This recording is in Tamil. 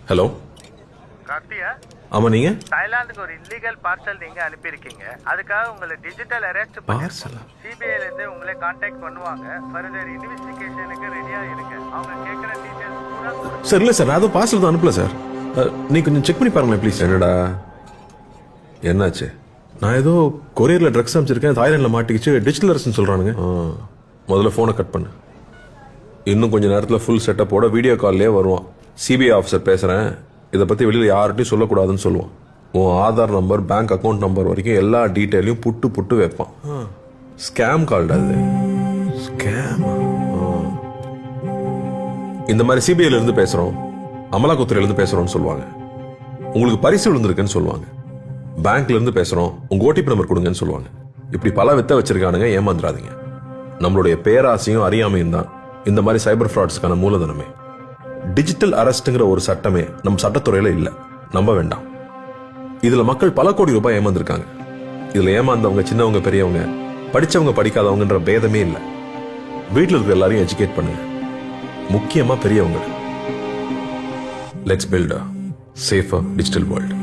ஹலோ கார்த்தியா, ஆமா நீங்க தாய்லாந்துக்கு ஒரு இல்லீகல் பார்சல் நீங்க அனுப்பியிருக்கீங்க. அதுக்காக உங்களை டிஜிட்டல் அரெஸ்ட் பார்சலா? சிபிஐல இருந்து உங்களை கான்டாக்ட் பண்ணுவாங்க. ஃபர்தர் இன்வெஸ்டிகேஷனுக்கு ரெடியா இருங்க. அவங்க கேட்குற டீடைல்ஸ் பூரா சார் இல்லை சார் நான் அதுவும் பார்சல் தான் அனுப்பல சார். நீ கொஞ்சம் செக் பண்ணி பாருங்களேன் ப்ளீஸ். என்னடா என்னாச்சு? நான் ஏதோ கொரியரில் ட்ரக்ஸ் அனுப்பிச்சிருக்கேன், தாய்லாண்டில் மாட்டிக்கிச்சு, டிஜிட்டல் அரெஸ்ட்னு சொல்கிறானுங்க. முதல்ல ஃபோனை கட் பண்ணு. இன்னும் கொஞ்சம் நேரத்தில் ஃபுல் செட்டப்போட வீடியோ கால்லே வருவான். சிபிஐ ஆஃபீஸர் பேசுகிறேன், இதை பற்றி வெளியில் யார்கிட்டையும் சொல்லக்கூடாதுன்னு சொல்லுவான். உன் Aadhaar number, bank account number வரைக்கும் எல்லா டீட்டெயிலையும் புட்டு புட்டு வைப்பான். ஸ்கேம் கால்டா அது. ஸ்கேம்? இந்த மாதிரி சிபிஐல இருந்து பேசுகிறோம், அமலாக்கத்துறையில இருந்து பேசுகிறோம்னு சொல்லுவாங்க. உங்களுக்கு பரிசு விழுந்திருக்குன்னு சொல்லுவாங்க. பேங்க்ல இருந்து பேசுகிறோம், உங்கள் ஓடிபி நம்பர் கொடுங்கன்னு சொல்லுவாங்க. இப்படி பல வித்த வச்சிருக்கானுங்க, ஏமாந்துடாதீங்க. நம்மளுடைய பேராசையும் அறியாமையும் தான் இந்த மாதிரி சைபர் ஃப்ராட்ஸ்க்கான மூலதனமே. டிஜிட்டல் அரெஸ்ட்ங்கிற ஒரு சட்டமே நம்ம சட்டத்துறையில இல்ல, நம்ப வேண்டாம். இதுல மக்கள் பல கோடி ரூபாய் ஏமாந்துருக்காங்க. இதுல ஏமாந்தவங்க சின்னவங்க பெரியவங்க, படிச்சவங்க படிக்காதவங்கன்ற பேதமே இல்லை. வீட்டில் இருக்கிற எல்லாரையும் எஜுகேட் பண்ணுங்க, முக்கியமா பெரியவங்க. Let's build a safer digital world.